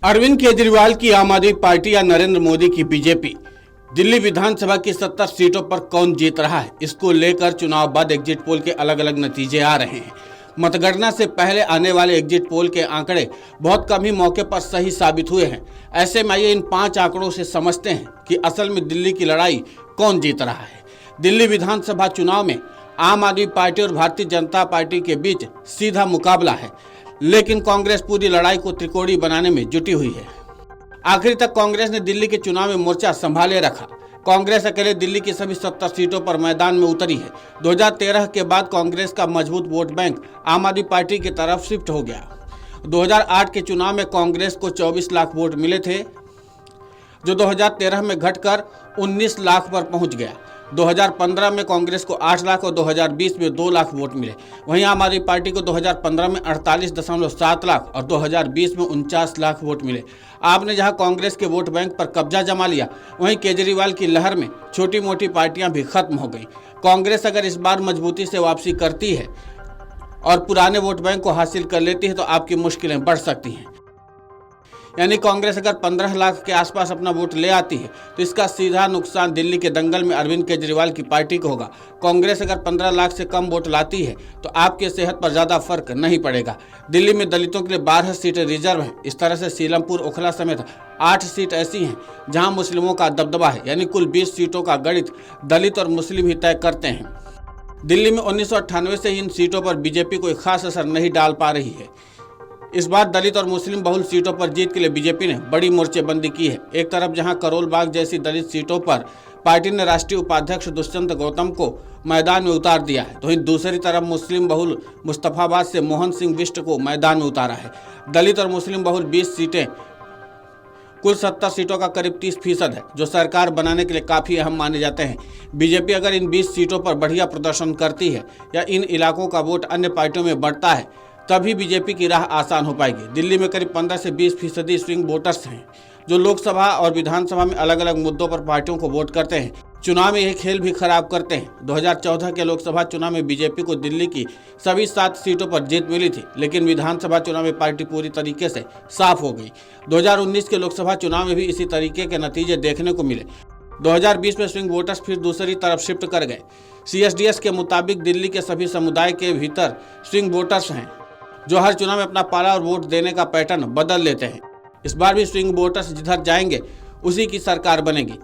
अरविंद केजरीवाल की आम आदमी पार्टी या नरेंद्र मोदी की बीजेपी, दिल्ली विधानसभा की 70 सीटों पर कौन जीत रहा है, इसको लेकर चुनाव बाद एग्जिट पोल के अलग अलग नतीजे आ रहे हैं। मतगणना से पहले आने वाले एग्जिट पोल के आंकड़े बहुत कम ही मौके पर सही साबित हुए हैं। ऐसे में आइए इन 5 आंकड़ों से समझते हैं कि असल में दिल्ली की लड़ाई कौन जीत रहा है। दिल्ली विधानसभा चुनाव में आम आदमी पार्टी और भारतीय जनता पार्टी के बीच सीधा मुकाबला है, लेकिन कांग्रेस पूरी लड़ाई को त्रिकोणीय बनाने में जुटी हुई है। आखिर तक कांग्रेस ने दिल्ली के चुनाव में मोर्चा संभाले रखा। कांग्रेस अकेले दिल्ली की सभी 70 सीटों पर मैदान में उतरी है। 2013 के बाद कांग्रेस का मजबूत वोट बैंक आम आदमी पार्टी की तरफ शिफ्ट हो गया। 2008 के चुनाव में कांग्रेस को 24 लाख वोट मिले थे, जो 2013 में घटकर 19 लाख पर पहुंच गया। 2015 में कांग्रेस को 8 लाख और 2020 में 2 लाख वोट मिले। वहीं आम आदमी पार्टी को 2015 में 48.7 लाख और 2020 में 49 लाख वोट मिले। आपने जहां कांग्रेस के वोट बैंक पर कब्जा जमा लिया, वहीं केजरीवाल की लहर में छोटी मोटी पार्टियां भी खत्म हो गई। कांग्रेस अगर इस बार मजबूती से वापसी करती है और पुराने वोट बैंक को हासिल कर लेती है तो आपकी मुश्किलें बढ़ सकती हैं। यानी कांग्रेस अगर 15 लाख के आसपास अपना वोट ले आती है तो इसका सीधा नुकसान दिल्ली के दंगल में अरविंद केजरीवाल की पार्टी को होगा। कांग्रेस अगर 15 लाख से कम वोट लाती है तो आपके सेहत पर ज़्यादा फर्क नहीं पड़ेगा। दिल्ली में दलितों के लिए 12 सीटें रिजर्व हैं। इस तरह से सीलमपुर, ओखला समेत 8 सीट ऐसी हैं जहाँ मुस्लिमों का दबदबा है। यानी कुल 20 सीटों का गणित दलित और मुस्लिम ही तय करते हैं। दिल्ली में 1998 से इन सीटों पर बीजेपी कोई खास असर नहीं डाल पा रही है। इस बार दलित और मुस्लिम बहुल सीटों पर जीत के लिए बीजेपी ने बड़ी मोर्चेबंदी की है। एक तरफ जहां करोल बाग जैसी दलित सीटों पर पार्टी ने राष्ट्रीय उपाध्यक्ष दुष्यंत गौतम को मैदान में उतार दिया है, तो वहीं दूसरी तरफ मुस्लिम बहुल मुस्तफाबाद से मोहन सिंह बिष्ट को मैदान में उतारा है। दलित और मुस्लिम बहुल 20 सीटें कुल 70 सीटों का करीब 30% है, जो सरकार बनाने के लिए काफ़ी अहम माने जाते हैं। बीजेपी अगर इन 20 सीटों पर बढ़िया प्रदर्शन करती है या इन इलाकों का वोट अन्य पार्टियों में बढ़ता है, तभी बीजेपी की राह आसान हो पाएगी। दिल्ली में करीब 15 से 20% स्विंग वोटर्स हैं, जो लोकसभा और विधानसभा में अलग अलग मुद्दों पर पार्टियों को वोट करते हैं। चुनाव में यह खेल भी खराब करते हैं। 2014 के लोकसभा चुनाव में बीजेपी को दिल्ली की सभी 7 सीटों पर जीत मिली थी, लेकिन विधानसभा चुनाव में पार्टी पूरी तरीके से साफ हो गई। 2019 के लोकसभा चुनाव में भी इसी तरीके के नतीजे देखने को मिले। 2020 में स्विंग वोटर्स फिर दूसरी तरफ शिफ्ट कर गए। CSDS के मुताबिक दिल्ली के सभी समुदाय के भीतर स्विंग वोटर्स हैं, जो हर चुनाव में अपना पाला और वोट देने का पैटर्न बदल लेते हैं। इस बार भी स्विंग वोटर्स जिधर जाएंगे उसी की सरकार बनेगी।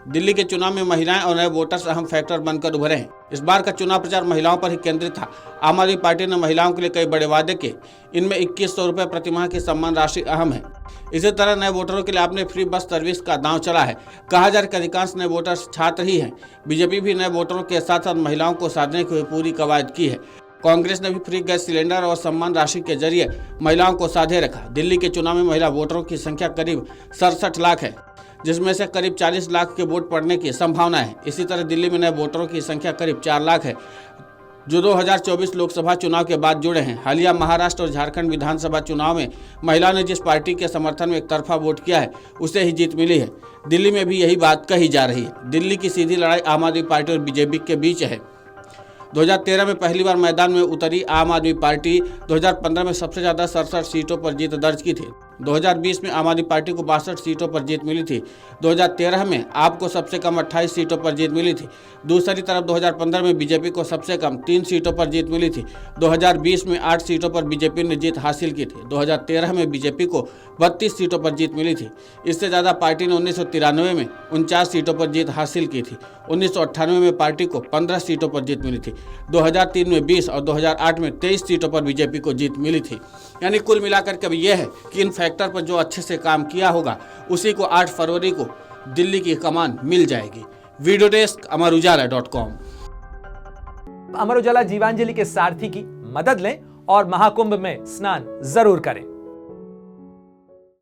दिल्ली के चुनाव में महिलाएं और नए वोटर्स अहम फैक्टर बनकर उभरे हैं। इस बार का चुनाव प्रचार महिलाओं पर ही केंद्रित था। आम आदमी पार्टी ने महिलाओं के लिए कई बड़े वादे किए। इनमें 2100 रुपये प्रतिमाह की सम्मान राशि अहम है। इसी तरह नए वोटरों के लिए आपने फ्री बस सर्विस का दांव चला है। कहा जा रहा है कि अधिकांश नए वोटर्स छात्र ही हैं। बीजेपी भी नए वोटरों के साथ साथ महिलाओं को साधने की पूरी कवायद की है। कांग्रेस ने भी फ्री गैस सिलेंडर और सम्मान राशि के जरिए महिलाओं को साधे रखा। दिल्ली के चुनाव में महिला वोटरों की संख्या करीब 67 लाख है, जिसमें से करीब 40 लाख के वोट पड़ने की संभावना है। इसी तरह दिल्ली में नए वोटरों की संख्या करीब 4 लाख है, जो 2024 लोकसभा चुनाव के बाद जुड़े हैं। हालिया महाराष्ट्र और झारखंड विधानसभा चुनाव में महिलाओं ने जिस पार्टी के समर्थन में एक तरफा वोट किया है, उसे ही जीत मिली है। दिल्ली में भी यही बात कही जा रही है। दिल्ली की सीधी लड़ाई आम आदमी पार्टी और बीजेपी के बीच है। 2013 में पहली बार मैदान में उतरी आम आदमी पार्टी 2015 में सबसे ज़्यादा 67 सीटों पर जीत दर्ज की थी। 2020 में आम आदमी पार्टी को 62 सीटों पर जीत मिली थी। 2013 में आपको सबसे कम 28 सीटों पर जीत मिली थी। दूसरी तरफ 2015 में बीजेपी को सबसे कम 3 सीटों पर जीत मिली थी। 2020 में 8 सीटों पर बीजेपी ने जीत हासिल की थी। 2013 में बीजेपी को 32 सीटों पर जीत मिली थी। इससे ज़्यादा पार्टी ने 1993 में 49 सीटों पर जीत हासिल की थी। 1998 में पार्टी को 15 सीटों पर जीत मिली थी। 2003 में 20 और 2008 में 23 सीटों पर बीजेपी को जीत मिली थी। यानी कुल मिलाकर के यह है कि इन फैक्टर पर जो अच्छे से काम किया होगा, उसी को 8 फरवरी को दिल्ली की कमान मिल जाएगी। Video desk अमरउजाला.com। अमर उजाला जीवांजलि के सारथी की मदद लें और महाकुंभ में स्नान जरूर करें।